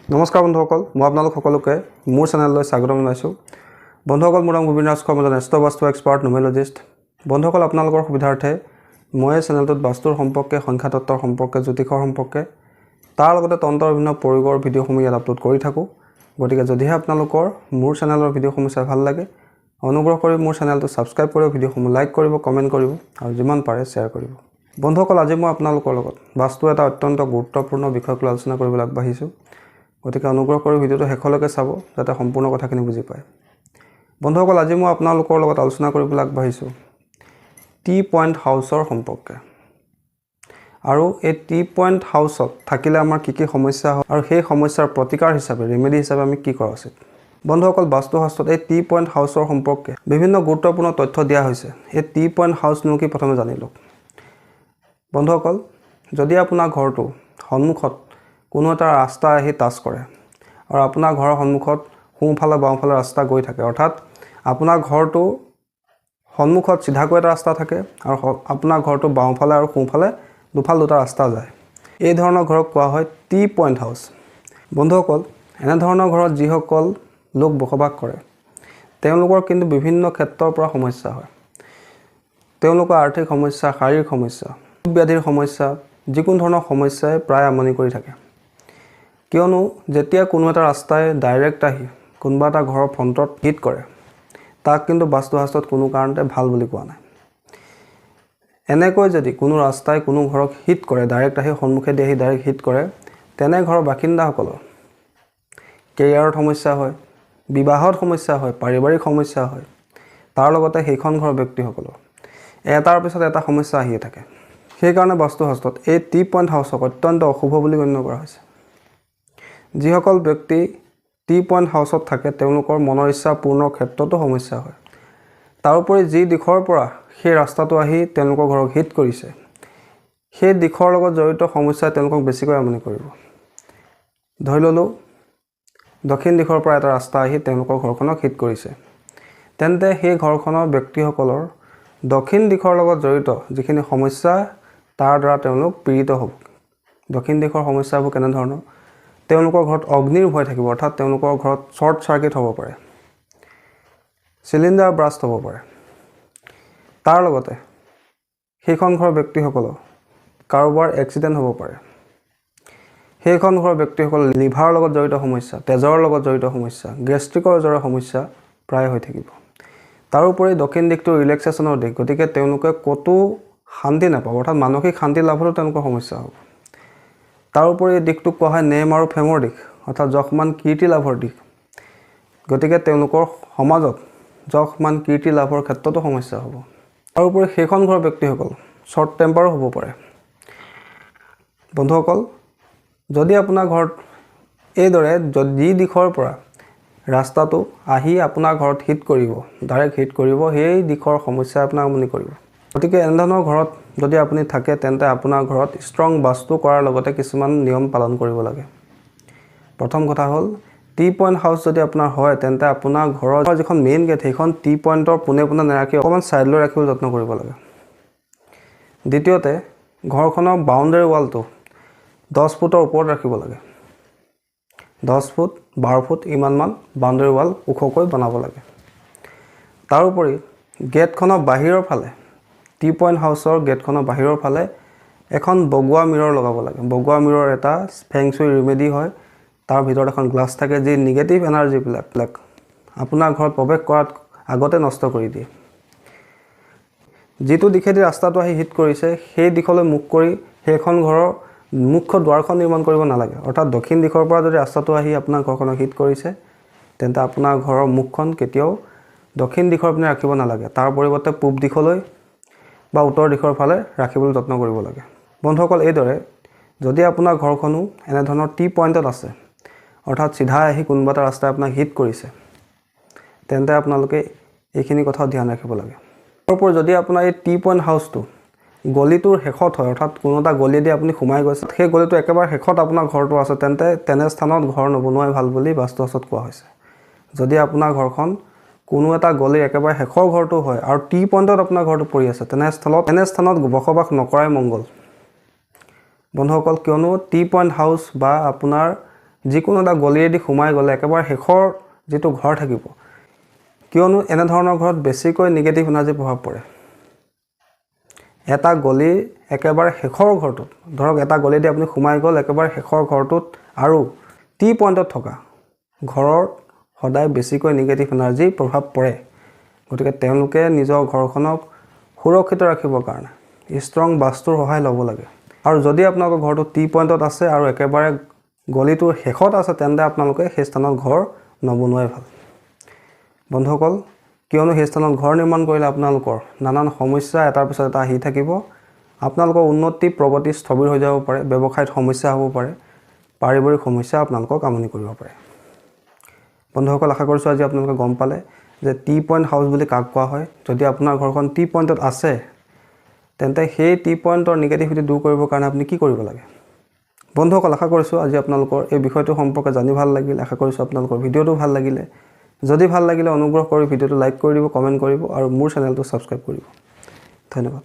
নমস্কাৰ বন্ধুসকল, মই আপোনালোক সকলোকে মোৰ চেনেললৈ স্বাগতম জনাইছোঁ। বন্ধুসকল, মোৰ নাম গোবিন ৰাজ শৰ্মা, এজন এষ্ট্ৰবাস্তু এক্সপাৰ্ট নিউমেৰলজিষ্ট। বন্ধুসকল, আপোনালোকৰ সুবিধাৰ্থে মই এই চেনেলটোত বাস্তুৰ সম্পৰ্কে, সংখ্যাতত্বৰ সম্পৰ্কে, জ্যোতিষৰ সম্পৰ্কে, তাৰ লগতে তন্ত্ৰৰ বিভিন্ন প্ৰয়োগৰ ভিডিঅ'সমূহ ইয়াত আপলোড কৰি থাকোঁ। গতিকে যদিহে আপোনালোকৰ মোৰ চেনেলৰ ভিডিঅ'সমূহ চাই ভাল লাগে, অনুগ্ৰহ কৰি মোৰ চেনেলটো ছাবস্ক্ৰাইব কৰিব, ভিডিঅ'সমূহ লাইক কৰিব, কমেণ্ট কৰিব আৰু যিমান পাৰে শ্বেয়াৰ কৰিব। বন্ধুসকল, আজি মই আপোনালোকৰ লগত বাস্তুৰ এটা অত্যন্ত গুৰুত্বপূৰ্ণ বিষয়ক লৈ আলোচনা কৰিবলৈ আগবাঢ়িছোঁ। গতিকে অনুগ্ৰহ কৰি ভিডিঅ'টো শেষলৈকে চাব, যাতে সম্পূৰ্ণ কথাখিনি বুজি পায়। বন্ধুসকল, আজি মই আপোনালোকৰ লগত আলোচনা কৰিবলৈ আগবাঢ়িছোঁ টি পইণ্ট হাউচৰ সম্পৰ্কে। আৰু এই টি পইণ্ট হাউচত থাকিলে আমাৰ কি কি সমস্যা হয় আৰু সেই সমস্যাৰ প্ৰতিকাৰ হিচাপে, ৰেমেডি হিচাপে আমি কি কৰা উচিত। বন্ধুসকল, বাস্তুশাস্ত্ৰত এই টি পইণ্ট হাউচৰ সম্পৰ্কে বিভিন্ন গুৰুত্বপূৰ্ণ তথ্য দিয়া হৈছে। এই টি পইণ্ট হাউচনো কি প্ৰথমে জানি লওক। বন্ধুসকল, যদি আপোনাৰ ঘৰটো সন্মুখত কোনো এটা ৰাস্তা আহি টাচ কৰে আৰু আপোনাৰ ঘৰৰ সন্মুখত সোঁফালে বাওঁফালে ৰাস্তা গৈ থাকে, অৰ্থাৎ আপোনাৰ ঘৰটো সন্মুখত চিধাকৈ এটা ৰাস্তা থাকে আৰু আপোনাৰ ঘৰটো বাওঁফালে আৰু সোঁফালে দুটা ৰাস্তা যায়, এই ধৰণৰ ঘৰক কোৱা হয় টি পইণ্ট হাউচ। বন্ধুসকল, এনেধৰণৰ ঘৰত যিসকল লোক বসবাস কৰে তেওঁলোকৰ কিন্তু বিভিন্ন ক্ষেত্ৰৰ পৰা সমস্যা হয়। তেওঁলোকৰ আৰ্থিক সমস্যা, শাৰীৰিক সমস্যা, ব্যাধিৰ সমস্যা, যিকোনো ধৰণৰ সমস্যাই প্ৰায় আমনি কৰি থাকে। কিয়নো যেতিয়া কোনো এটা ৰাস্তাই ডাইৰেক্ট আহি কোনোবা এটা ঘৰৰ ফ্ৰণ্টত হিট কৰে, তাক কিন্তু বাস্তুশাস্ত্ৰত কোনো কাৰণতে ভাল বুলি কোৱা নাই। এনেকৈ যদি কোনো ৰাস্তাই কোনো ঘৰক হিট কৰে, ডাইৰেক্ট আহি সন্মুখেদি আহি ডাইৰেক্ট হিট কৰে, তেনে ঘৰৰ বাসিন্দাসকলৰ কেৰিয়াৰত সমস্যা হয়, বিবাহত সমস্যা হয়, পাৰিবাৰিক সমস্যা হয়। তাৰ লগতে সেইখন ঘৰৰ ব্যক্তিসকলৰ এটাৰ পিছত এটা সমস্যা আহিয়ে থাকে। সেইকাৰণে বাস্তুশাস্ত্ৰত এই টি পইণ্ট হাউচক অত্যন্ত অশুভ বুলি গণ্য কৰা হৈছে। যিসকল ব্যক্তি টি পইণ্ট হাউচত থাকে তেওঁলোকৰ মনৰ ইচ্ছা পূৰ্ণৰ ক্ষেত্ৰতো সমস্যা হয়। তাৰোপৰি যি দিশৰ পৰা সেই ৰাস্তাটো আহি তেওঁলোকৰ ঘৰক হিট কৰিছে, সেই দিশৰ লগত জড়িত সমস্যাই তেওঁলোকক বেছিকৈ আমনি কৰিব। ধৰি ল'লোঁ দক্ষিণ দিশৰ পৰা এটা ৰাস্তা আহি তেওঁলোকৰ ঘৰখনক হিট কৰিছে, তেন্তে সেই ঘৰখনৰ ব্যক্তিসকলৰ দক্ষিণ দিশৰ লগত জড়িত যিখিনি সমস্যা, তাৰ দ্বাৰা তেওঁলোক পীড়িত হ'ব। দক্ষিণ দিশৰ সমস্যাবোৰ কেনেধৰণৰ? তেওঁলোকৰ ঘৰত অগ্নিৰ ভয় থাকিব, অৰ্থাৎ তেওঁলোকৰ ঘৰত শ্বৰ্ট চাৰ্কিট হ'ব পাৰে, চিলিণ্ডাৰ ব্ৰাষ্ট হ'ব পাৰে। তাৰ লগতে সেইখন ঘৰৰ ব্যক্তিসকলৰ কাৰোবাৰ এক্সিডেণ্ট হ'ব পাৰে। সেইখন ঘৰৰ ব্যক্তিসকলৰ লিভাৰৰ লগত জড়িত সমস্যা, তেজৰ লগত জড়িত সমস্যা, গেষ্ট্ৰিকৰ দৰে সমস্যা প্ৰায় হৈ থাকিব। তাৰোপৰি দক্ষিণ দিশটো ৰিলেক্সেশ্যনৰ দিশ, গতিকে তেওঁলোকে ক'তো শান্তি নাপাব, অৰ্থাৎ মানসিক শান্তি লাভতো তেওঁলোকৰ সমস্যা হ'ব। তাৰোপৰি এই দিশটোক কোৱা হয় নেম আৰু ফেমৰ দিশ, অৰ্থাৎ যশমান কীৰ্তি লাভৰ দিশ। গতিকে তেওঁলোকৰ সমাজত যশমান কীৰ্তি লাভৰ ক্ষেত্ৰতো সমস্যা হ'ব। তাৰোপৰি সেইখন ঘৰৰ ব্যক্তিসকল শ্বৰ্ট টেম্পাৰো হ'ব পাৰে। বন্ধুসকল, যদি আপোনাৰ ঘৰত এইদৰে যি দিশৰ পৰা ৰাস্তাটো আহি আপোনাৰ ঘৰত হিট কৰিব, ডাইৰেক্ট হিট কৰিব, সেই দিশৰ সমস্যাই আপোনাক আমনি কৰিব। গতিকে এনেধৰণৰ ঘৰত যদি আপুনি থাকে, তেন্তে আপোনাৰ ঘৰত ষ্ট্ৰং বাস্তু কৰাৰ লগতে কিছুমান নিয়ম পালন কৰিব লাগে। প্ৰথম কথা হ'ল, টি পইণ্ট হাউচ যদি আপোনাৰ হয়, তেন্তে আপোনাৰ ঘৰৰ যিখন মেইন গেট, সেইখন টি পইণ্টৰ পোনে পোনে নাৰাখি অকণমান ছাইডলৈ ৰাখিবলৈ যত্ন কৰিব লাগে। দ্বিতীয়তে, ঘৰখনৰ বাউণ্ডেৰী ৱালটো 10 ফুটৰ ওপৰত ৰাখিব লাগে। 10 ফুট, 12 ফুট ইমানমান বাউণ্ডেৰী ৱাল ওখকৈ বনাব লাগে। তাৰোপৰি গেটখনৰ বাহিৰৰ ফালে, টি পইণ্ট হাউচৰ গেটখনৰ বাহিৰৰ ফালে এখন বগোৱা মিৰৰ লগাব লাগে। বগোৱা মিৰৰ এটা ফেংচুই ৰেমেডি হয়। তাৰ ভিতৰত এখন গ্লাছ থাকে, যি নিগেটিভ এনাৰ্জিবিলাক আপোনাৰ ঘৰত প্ৰৱেশ কৰাত আগতে নষ্ট কৰি দিয়ে। যিটো দিশেদি ৰাস্তাটো আহি হিট কৰিছে, সেই দিশলৈ মুখ কৰি সেইখন ঘৰৰ মুখ্য দুৱাৰখন নিৰ্মাণ কৰিব নালাগে। অৰ্থাৎ দক্ষিণ দিশৰ পৰা যদি ৰাস্তাটো আহি আপোনাৰ ঘৰখনক হিট কৰিছে, তেন্তে আপোনাৰ ঘৰৰ মুখখন কেতিয়াও দক্ষিণ দিশৰ পিনে ৰাখিব নালাগে। তাৰ পৰিৱৰ্তে পূব দিশলৈ বা উত্তৰ দিশৰ ফালে ৰাখিবলৈ যত্ন কৰিব লাগে। বন্ধুসকল, এইদৰে যদি আপোনাৰ ঘৰখনো এনেধৰণৰ টি পইণ্টত আছে, অৰ্থাৎ চিধা আহি কোনোবা এটা ৰাস্তাই আপোনাক হিট কৰিছে, তেন্তে আপোনালোকে এইখিনি কথাও ধ্যান ৰাখিব লাগে। তাৰোপৰি যদি আপোনাৰ এই টি পইণ্ট হাউচটো গলিটোৰ শেষত হয়, অৰ্থাৎ কোনো এটা গলিয়েদি আপুনি সোমাই গৈছে, সেই গলিটো একেবাৰে শেষত আপোনাৰ ঘৰটো আছে, তেন্তে তেনে স্থানত ঘৰ নবনোৱাই ভাল বুলি বাস্তুশাস্ত্ৰত কোৱা হৈছে। যদি আপোনাৰ ঘৰখন কোনো এটা গলিৰ একেবাৰে শেষৰ ঘৰটো হয় আৰু টি পইণ্টত আপোনাৰ ঘৰটো পৰি আছে, তেনে স্থানত বসবাস নকৰাই মংগল। বন্ধুসকল, কিয়নো টি পইণ্ট হাউচ বা আপোনাৰ যিকোনো এটা গলিয়েদি সোমাই গ'লে একেবাৰে শেষৰ যিটো ঘৰ থাকিব, কিয়নো এনেধৰণৰ ঘৰত বেছিকৈ নিগেটিভ এনাৰ্জি প্ৰভাৱ পৰে। এটা গলি একেবাৰে শেষৰ ঘৰটোত, ধৰক এটা গলিয়েদি আপুনি সোমাই গ'ল একেবাৰে শেষৰ ঘৰটোত আৰু টি পইণ্টত থকা ঘৰত সদায় বেছিকৈ নিগেটিভ এনাৰ্জি প্ৰভাৱ পৰে। গতিকে তেওঁলোকে নিজৰ ঘৰখনক সুৰক্ষিত ৰাখিবৰ কাৰণে ষ্ট্ৰং বাস্তুৰ সহায় ল'ব লাগে। আৰু যদি আপোনালোকৰ ঘৰটো টি পইণ্টত আছে আৰু একেবাৰে গলিটোৰ শেষত আছে, তেন্তে আপোনালোকে সেই স্থানত ঘৰ নবনোৱাই ভাল বন্ধুসকল। কিয়নো সেই স্থানত ঘৰ নিৰ্মাণ কৰিলে আপোনালোকৰ নানান সমস্যা এটাৰ পিছত এটা আহি থাকিব। আপোনালোকৰ উন্নতি প্ৰগতি স্থবিৰ হৈ যাব পাৰে, ব্যৱসায়ত সমস্যা হ'ব পাৰে, পাৰিবাৰিক সমস্যা আপোনালোকক আমনি কৰিব পাৰে। বন্ধুসকল, আশা কৰিছোঁ আজি আপোনালোকে গম পালে যে টি পইণ্ট হাউচ বুলি কাক কোৱা হয়। যদি আপোনাৰ ঘৰখন টি পইণ্টত আছে, তেন্তে সেই টি পইণ্টৰ নিগেটিভিটি দূৰ কৰিবৰ কাৰণে আপুনি কি কৰিব লাগে। বন্ধুসকল, আশা কৰিছোঁ আজি আপোনালোকৰ এই বিষয়টো সম্পৰ্কে জানি ভাল লাগিল। আশা কৰিছোঁ আপোনালোকৰ ভিডিঅ'টো ভাল লাগিলে। যদি ভাল লাগিলে অনুগ্ৰহ কৰি ভিডিঅ'টো লাইক কৰি দিব, কমেণ্ট কৰিব আৰু মোৰ চেনেলটো ছাবস্ক্ৰাইব কৰিব। ধন্যবাদ।